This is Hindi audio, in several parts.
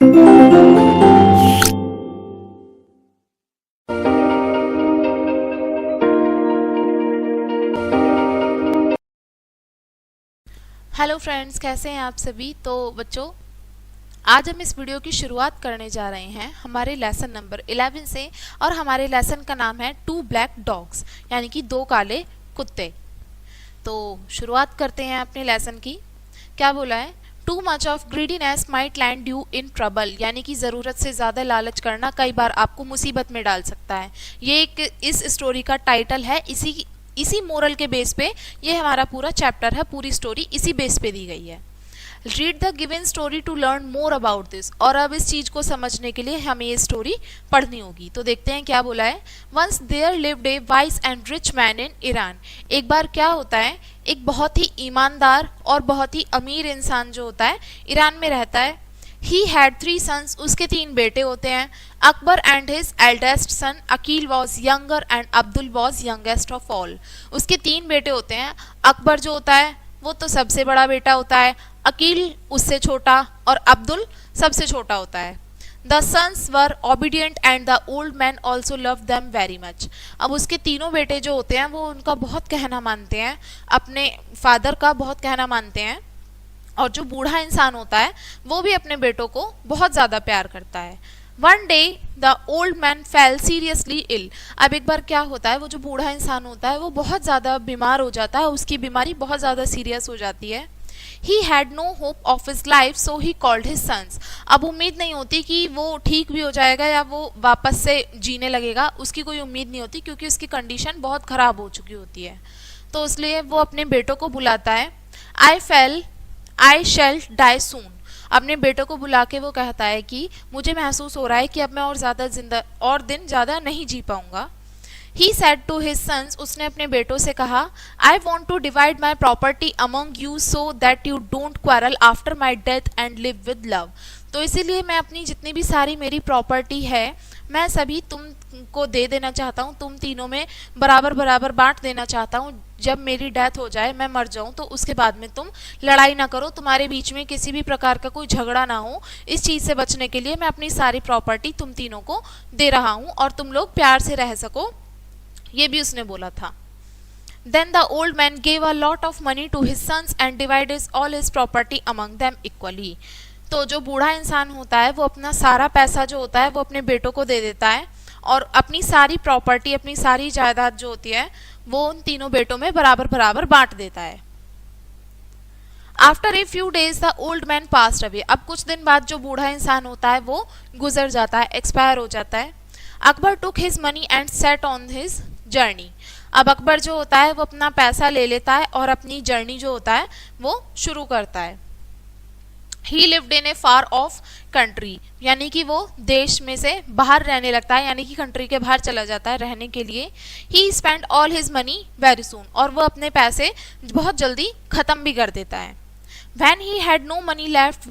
हेलो फ्रेंड्स, कैसे हैं आप सभी। तो बच्चों, आज हम इस वीडियो की शुरुआत करने जा रहे हैं हमारे लेसन नंबर 11 से। और हमारे लेसन का नाम है टू ब्लैक डॉग्स, यानी कि दो काले कुत्ते। तो शुरुआत करते हैं अपने लेसन की। क्या बोला है? Too much of greediness might land you in trouble, यानी कि ज़रूरत से ज़्यादा लालच करना कई बार आपको मुसीबत में डाल सकता है। ये एक इस स्टोरी का टाइटल है। इसी मोरल के बेस पे ये हमारा पूरा चैप्टर है, पूरी स्टोरी इसी बेस पे दी गई है। Read the given story to learn more about this, और अब इस चीज़ को समझने के लिए हमें ये स्टोरी पढ़नी होगी। तो देखते हैं क्या बोला है। Once there lived a wise and rich man in Iran. एक बार क्या होता है, एक बहुत ही ईमानदार और बहुत ही अमीर इंसान जो होता है ईरान में रहता है। ही हैड 3 sons, उसके 3 बेटे होते हैं। Akbar and his eldest son Akeel was younger and Abdul was youngest of all. उसके 3 बेटे होते हैं। अकबर जो होता है वो तो सबसे बड़ा बेटा होता है, अकील उससे छोटा और अब्दुल सबसे छोटा होता है। The sons were obedient and the old man also love them very much. अब उसके तीनों बेटे जो होते हैं वो उनका बहुत कहना मानते हैं, अपने फादर का बहुत कहना मानते हैं। और जो बूढ़ा इंसान होता है वो भी अपने बेटों को बहुत ज़्यादा प्यार करता है। One day the old man fell seriously ill. अब एक बार क्या होता है, वो जो बूढ़ा इंसान होता है वो बहुत ज़्यादा बीमार हो जाता है, उसकी बीमारी बहुत ज़्यादा सीरियस हो जाती है। He had no hope of his life so he called his sons. अब उम्मीद नहीं होती कि वो ठीक भी हो जाएगा या वो वापस से जीने लगेगा, उसकी कोई उम्मीद नहीं होती क्योंकि उसकी कंडीशन बहुत ख़राब हो चुकी होती है। तो इसलिए वो अपने बेटों को बुलाता है। आई शेल डाई सून। अपने बेटों को बुला के वो कहता है कि मुझे महसूस हो रहा है कि अब मैं और दिन ज़्यादा नहीं जी पाऊंगा। He said to his sons, उसने अपने बेटों से कहा, I want to divide my property among you so that you don't quarrel after my death and live with love. तो इसीलिए मैं अपनी जितनी भी सारी मेरी प्रॉपर्टी है मैं सभी तुमको दे देना चाहता हूँ, तुम तीनों में बराबर बराबर बांट देना चाहता हूँ। जब मेरी डेथ हो जाए, मैं मर जाऊं, तो उसके बाद में तुम लड़ाई ना करो, तुम्हारे बीच में किसी भी प्रकार का कोई झगड़ा ना हो। इस चीज़ से बचने के लिए मैं अपनी सारी प्रॉपर्टी तुम तीनों को दे रहा हूँ और तुम लोग प्यार से रह सको, ये भी उसने बोला था। Then the old man gave a lot of money to his sons and divided all his property among them equally. तो जो बूढ़ा इंसान होता है वो अपना सारा पैसा जो होता है वो अपने बेटों को दे देता है और अपनी सारी प्रॉपर्टी, अपनी सारी जायदाद जो होती है वो उन तीनों बेटों में बराबर बराबर बांट देता है। After a few days the old man passed away. अब कुछ दिन बाद जो बूढ़ा इंसान होता है वो गुजर जाता है, एक्सपायर हो जाता है। Akbar took his money and set on his journey. अब अकबर जो होता है वो अपना पैसा ले लेता है और अपनी जर्नी जो होता है वो शुरू करता है। ही lived in A far of country, यानी कि वो देश में से बाहर रहने लगता है, यानी कि कंट्री के बाहर चला जाता है रहने के लिए। He spend all his money very soon, और वो अपने पैसे बहुत जल्दी ख़त्म भी कर देता है। When he had no money left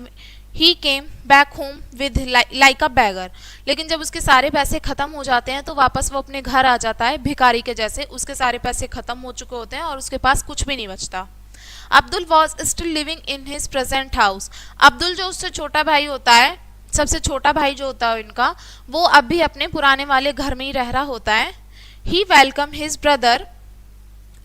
he came back home with like a beggar. लेकिन जब उसके सारे पैसे ख़त्म हो जाते हैं तो वापस वो अपने घर आ जाता है भिखारी के जैसे। उसके सारे पैसे ख़त्म हो चुके होते हैं और उसके पास कुछ भी नहीं बचता। Abdul was still living in his present house. Abdul जो उससे छोटा भाई होता है, सबसे छोटा भाई जो होता है इनका, वो अब भी अपने पुराने वाले घर में ही रह रहा होता है। He welcome his brother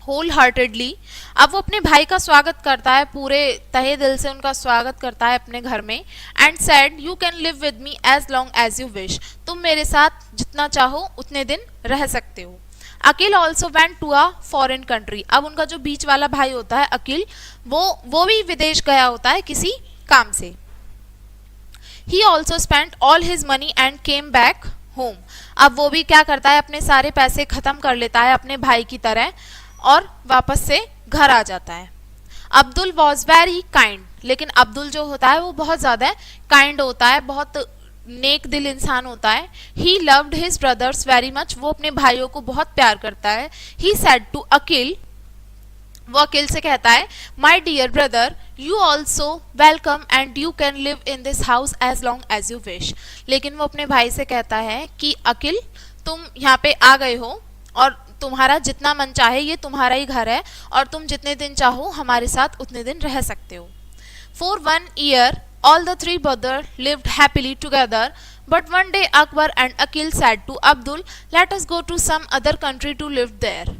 wholeheartedly. अब वो अपने भाई का स्वागत करता है, पूरे तहे दिल से उनका स्वागत करता है अपने घर में। And said you can live with me as long as you wish. तुम मेरे साथ जितना चाहो उतने दिन रह सकते हो। Akeel also went to a foreign country. अब उनका जो बीच वाला भाई होता है अकील, वो भी विदेश गया होता है किसी काम से। He also spent all his money and came back home. अब वो भी क्या करता है, अपने सारे पैसे खत्म कर लेता है अपने भाई की तरह और वापस से घर आ जाता है। अब्दुल वॉज वेरी काइंड, लेकिन अब्दुल जो होता है वो बहुत ज़्यादा काइंड होता है, बहुत नेक दिल इंसान होता है। He loved his brothers very much, वो अपने भाइयों को बहुत प्यार करता है। ही सेड टू अकील, वो अकील से कहता है, my dear brother you also welcome and you can live in this house as long as you wish. लेकिन वो अपने भाई से कहता है कि अकील तुम यहाँ पे आ गए हो और तुम्हारा जितना मन चाहे, ये तुम्हारा ही घर है और तुम जितने दिन चाहो हमारे साथ उतने दिन रह सकते हो। For 1 year All the three brothers lived happily together, but one day Akbar and Akil said to Abdul, "Let us go to some other country to live there."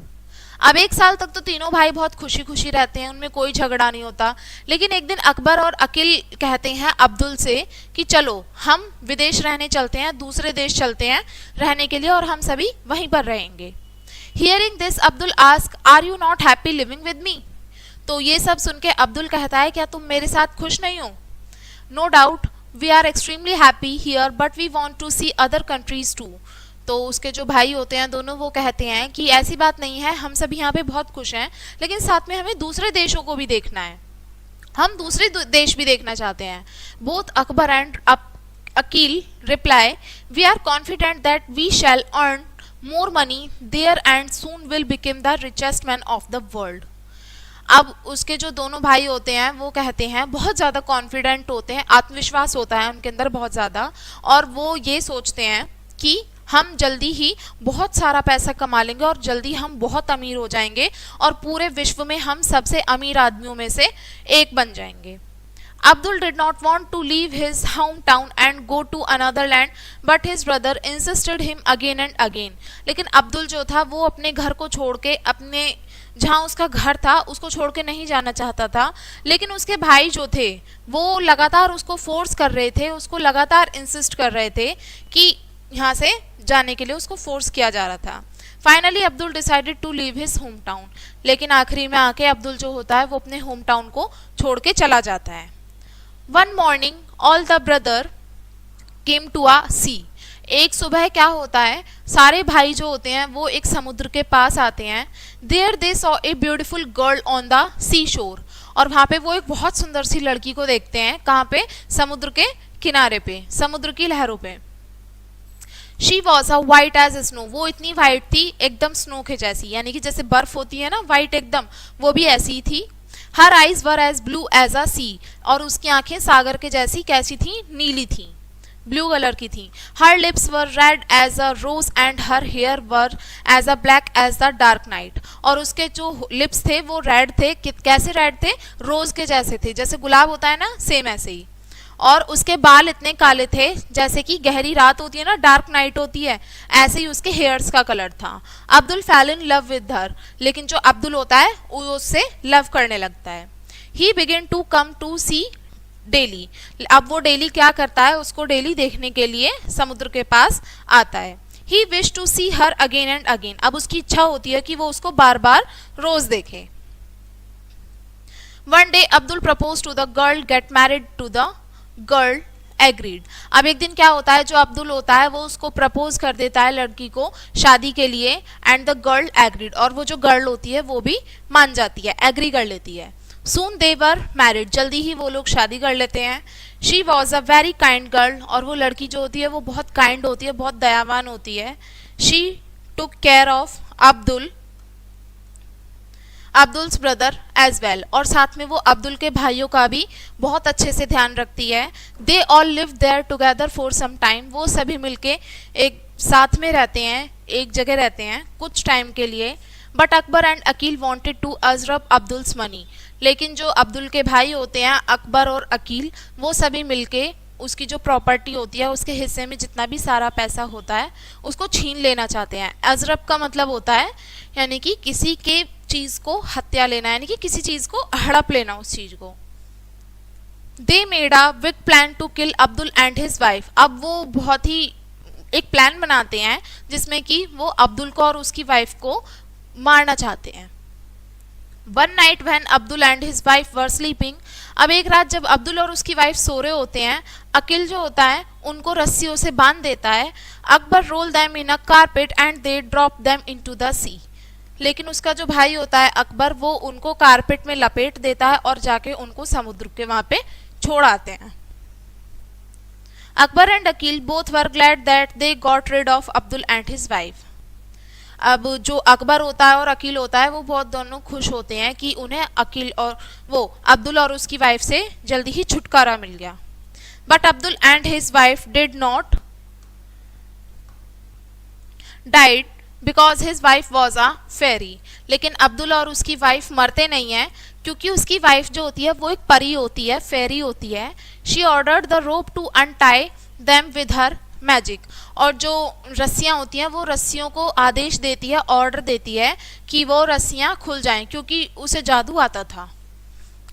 अब एक साल तक तो तीनों भाई बहुत खुशी खुशी रहते हैं, उनमें कोई झगड़ा नहीं होता। लेकिन एक दिन अकबर और अकील कहते हैं अब्दुल से कि चलो हम विदेश रहने चलते हैं, दूसरे देश चलते हैं रहने के लिए और हम सभी वहीं पर रहेंगे। Hearing this Abdul ask, are you not happy living with me? तो ये सब सुन के अब्दुल कहता है क्या तुम मेरे साथ खुश नहीं हो? No doubt we are extremely happy here but we want to see other countries too. तो उसके जो भाई होते हैं दोनों, वो कहते हैं कि ऐसी बात नहीं है, हम सब यहाँ पे बहुत खुश हैं, लेकिन साथ में हमें दूसरे देशों को भी देखना है, हम दूसरे देश भी देखना चाहते हैं। Both Akbar and Akeel reply, we are confident that we shall earn more money there and soon will become the richest man of the world. अब उसके जो दोनों भाई होते हैं वो कहते हैं, बहुत ज़्यादा कॉन्फिडेंट होते हैं, आत्मविश्वास होता है उनके अंदर बहुत ज़्यादा, और वो ये सोचते हैं कि हम जल्दी ही बहुत सारा पैसा कमा लेंगे और जल्दी हम बहुत अमीर हो जाएंगे और पूरे विश्व में हम सबसे अमीर आदमियों में से एक बन जाएंगे। Abdul did not want to leave his hometown and go to another land, but his brother insisted him again and again. लेकिन अब्दुल जो था वो अपने घर को छोड़ के, अपने जहाँ उसका घर था उसको छोड़ के नहीं जाना चाहता था, लेकिन उसके भाई जो थे वो लगातार उसको फोर्स कर रहे थे, उसको लगातार इंसिस्ट कर रहे थे कि यहाँ से जाने के लिए उसको फोर्स किया जा रहा था। Finally Abdul decided to leave his home town, लेकिन आखिरी में आके अब्दुल जो होता है वो अपने होम टाउन को छोड़ के चला जाता है। One morning all the brother came to a sea. एक सुबह क्या होता है, सारे भाई जो होते हैं वो एक समुद्र के पास आते हैं। There they saw a beautiful girl on the sea shore, और वहाँ पे वो एक बहुत सुंदर सी लड़की को देखते हैं। कहाँ पे? समुद्र के किनारे पे, समुद्र की लहरों पे। She was a white as snow, वो इतनी वाइट थी एकदम स्नो के जैसी, यानी कि जैसे बर्फ होती है ना वाइट एकदम, वो भी ऐसी ही थी। Her eyes were as blue as a sea, और उसकी आंखें सागर के जैसी कैसी थी? नीली थी, ब्लू कलर की थी। Her lips were red as a rose and her hair were as a black as the dark night, और उसके जो लिप्स थे वो रेड थे। कैसे रेड थे? रोज के जैसे थे, जैसे गुलाब होता है ना, सेम ऐसे ही। और उसके बाल इतने काले थे जैसे कि गहरी रात होती है ना, डार्क नाइट होती है, ऐसे ही उसके हेयर्स का कलर था। अब्दुल फैल इन लव विद हर, लेकिन जो अब्दुल होता है वो उससे लव करने लगता है। He begin to come to see daily, अब वो डेली क्या करता है, उसको डेली देखने के लिए समुद्र के पास आता है। He wish to see her again and again, अब उसकी इच्छा होती है कि वो उसको बार बार रोज देखे। One day Abdul propose to the girl, get married to the girl agreed. अब एक दिन क्या होता है, जो अब्दुल होता है वो उसको प्रपोज कर देता है लड़की को शादी के लिए, एंड द गर्ल एग्रीड, और वो जो गर्ल होती है वो भी मान जाती है, एग्री कर लेती है। सून दे वर मैरिड, जल्दी ही वो लोग शादी कर लेते हैं। She was a very kind girl, और वो लड़की जो होती है वो बहुत काइंड होती है, बहुत दयावान होती है। She took care of Abdul's brother as well, और साथ में वो अब्दुल के भाइयों का भी बहुत अच्छे से ध्यान रखती है। They all live there together for some time, वो सभी मिलके एक साथ में रहते हैं, एक जगह रहते हैं कुछ टाइम के लिए। But Akbar and Akil wanted to usurp Abdul's money, लेकिन जो अब्दुल के भाई होते हैं अकबर और अकील, वो सभी मिलके उसकी जो प्रॉपर्टी होती है, उसके हिस्से में जितना भी सारा पैसा होता है उसको छीन लेना चाहते हैं। अजरब का मतलब होता है यानी कि किसी के चीज को हत्या लेना, यानी कि किसी चीज को हड़प लेना उस चीज को। They made a big plan to kill Abdul and his wife, अब वो बहुत ही एक प्लान बनाते हैं जिसमें कि वो अब्दुल को और उसकी वाइफ को मारना चाहते हैं। One night when Abdul and his wife were sleeping, अब एक रात जब अब्दुल और उसकी वाइफ सो रहे होते हैं, अकील जो होता है उनको रस्सियों से बांध देता है। Akbar roll them in a carpet and they drop them into the sea, लेकिन उसका जो भाई होता है अकबर, वो उनको कारपेट में लपेट देता है और जाके उनको समुद्र के वहां पे छोड़ आते हैं। Akbar and Akeel both were glad that they got rid of Abdul and his wife, अब जो अकबर होता है और अकील होता है वो बहुत दोनों खुश होते हैं कि उन्हें अकील और वो अब्दुल और उसकी वाइफ से जल्दी ही छुटकारा मिल गया। But Abdul and his wife did not died because his wife was a fairy. लेकिन अब्दुल और उसकी वाइफ मरते नहीं हैं, क्योंकि उसकी वाइफ जो होती है वो एक परी होती है, फेरी होती है। She ordered the rope to untie them with her magic. और जो रस्सियां होती हैं वो रस्सियों को आदेश देती है, ऑर्डर देती है कि वो रस्सियां खुल जाएं, क्योंकि उसे जादू आता था।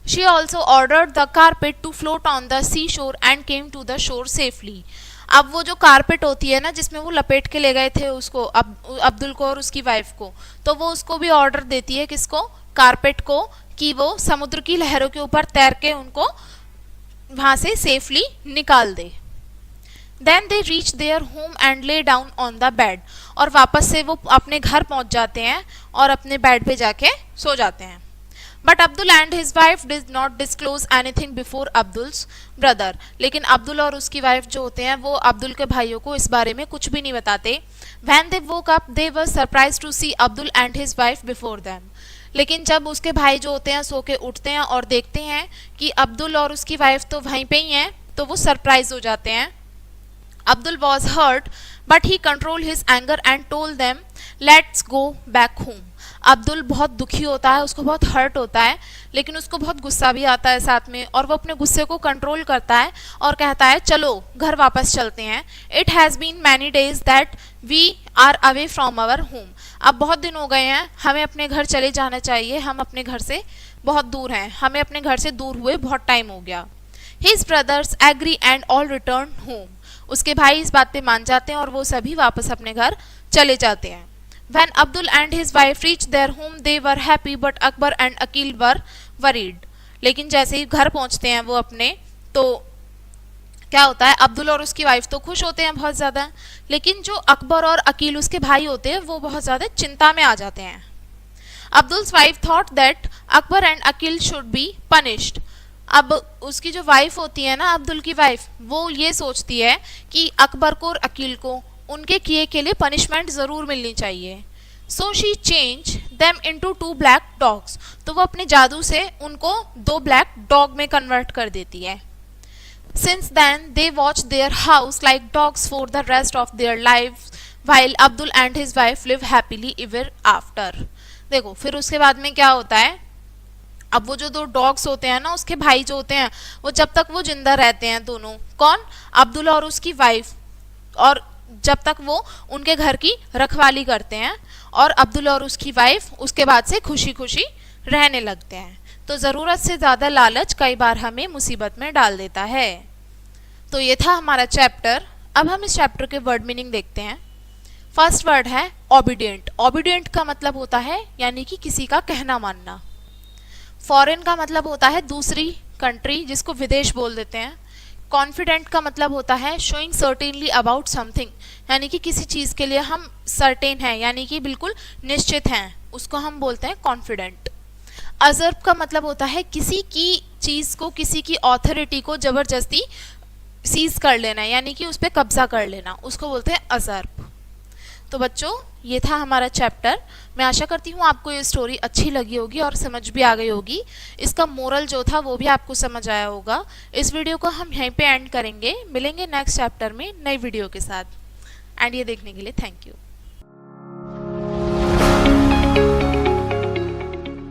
She also ordered the carpet to float on the sea shore and came to the shore safely. अब वो जो कारपेट होती है ना, जिसमें वो लपेट के ले गए थे उसको, अब्दुल को और उसकी वाइफ को, तो वो उसको भी ऑर्डर देती है, किसको, कारपेट को, कि वो समुद्र की लहरों के ऊपर तैर के उनको वहां से सेफली निकाल दे। Then they reach their home and lay down on the bed. और वापस से वो अपने घर पहुंच जाते हैं और अपने बेड पे जाके सो जाते हैं। But Abdul and his wife did not disclose anything before Abdul's brother. लेकिन अब्दुल और उसकी वाइफ जो होते हैं वो अब्दुल के भाइयों को इस बारे में कुछ भी नहीं बताते। When they woke up, they were surprised to see Abdul and his wife before them. लेकिन जब उसके भाई जो होते हैं सो के उठते हैं और देखते हैं कि अब्दुल और उसकी वाइफ तो वहीं पे ही हैं, तो वो सरप्राइज हो जाते हैं। Abdul was hurt but he control his anger and told them let's go back home. Abdul बहुत दुखी होता है, उसको बहुत हर्ट होता है, लेकिन उसको बहुत गुस्सा भी आता है साथ में, और वो अपने गुस्से को कंट्रोल करता है और कहता है चलो घर वापस चलते हैं। It has been many days that we are away from our home. अब बहुत दिन हो गए हैं, हमें अपने घर चले जाना चाहिए, हम अपने घर से बहुत दूर हैं, हमें अपने घर से दूर हुए बहुत टाइम हो गया। His brothers agree and all return home. उसके भाई इस बात पे मान जाते हैं और वो सभी वापस अपने घर चले जाते हैं। When Abdul and his wife reached their home, they were happy, but Akbar and Akil were worried. लेकिन जैसे ही घर पहुंचते हैं वो अपने, तो क्या होता है, अब्दुल और उसकी वाइफ तो खुश होते हैं बहुत ज़्यादा, लेकिन जो अकबर और अकील उसके भाई होते हैं वो बहुत ज़्यादा चिंता में आ जाते हैं। Abdul's wife thought that Akbar and Akil should be punished. अब उसकी जो वाइफ होती है ना, अब्दुल की वाइफ, वो ये सोचती है कि अकबर को और अकील को उनके किए के लिए पनिशमेंट ज़रूर मिलनी चाहिए। So she change them into 2 black dogs. तो वो अपने जादू से उनको 2 ब्लैक डॉग में कन्वर्ट कर देती है। Since then they watch their house like dogs for the rest of their life while Abdul and his wife live happily ever after. देखो फिर उसके बाद में क्या होता है, अब वो जो 2 डॉग्स होते हैं ना, उसके भाई जो होते हैं, वो जब तक वो जिंदा रहते हैं दोनों, कौन, अब्दुल और उसकी वाइफ, और जब तक वो उनके घर की रखवाली करते हैं, और अब्दुल और उसकी वाइफ उसके बाद से खुशी खुशी रहने लगते हैं। तो ज़रूरत से ज़्यादा लालच कई बार हमें मुसीबत में डाल देता है। तो ये था हमारा चैप्टर। अब हम इस चैप्टर के वर्ड मीनिंग देखते हैं। फर्स्ट वर्ड है ओबीडियंट। ओबीडियंट का मतलब होता है यानी कि किसी का कहना मानना। फॉरेन का मतलब होता है दूसरी कंट्री, जिसको विदेश बोल देते हैं। कॉन्फिडेंट का मतलब होता है शोइंग सर्टेनली अबाउट समथिंग, यानी कि किसी चीज़ के लिए हम सर्टेन हैं, यानी कि बिल्कुल निश्चित हैं, उसको हम बोलते हैं कॉन्फिडेंट। अजर्ब का मतलब होता है किसी की चीज़ को, किसी की ऑथोरिटी को ज़बरदस्ती सीज कर लेना, यानी कि उस पर कब्जा कर लेना, उसको बोलते हैं अजर्ब। तो बच्चों ये था हमारा चैप्टर। मैं आशा करती हूँ आपको ये स्टोरी अच्छी लगी होगी और समझ भी आ गई होगी। इसका मोरल जो था वो भी आपको समझ आया होगा। इस वीडियो को हम यहीं पे एंड करेंगे, मिलेंगे नेक्स्ट चैप्टर में नई वीडियो के साथ। एंड ये देखने के लिए थैंक यू।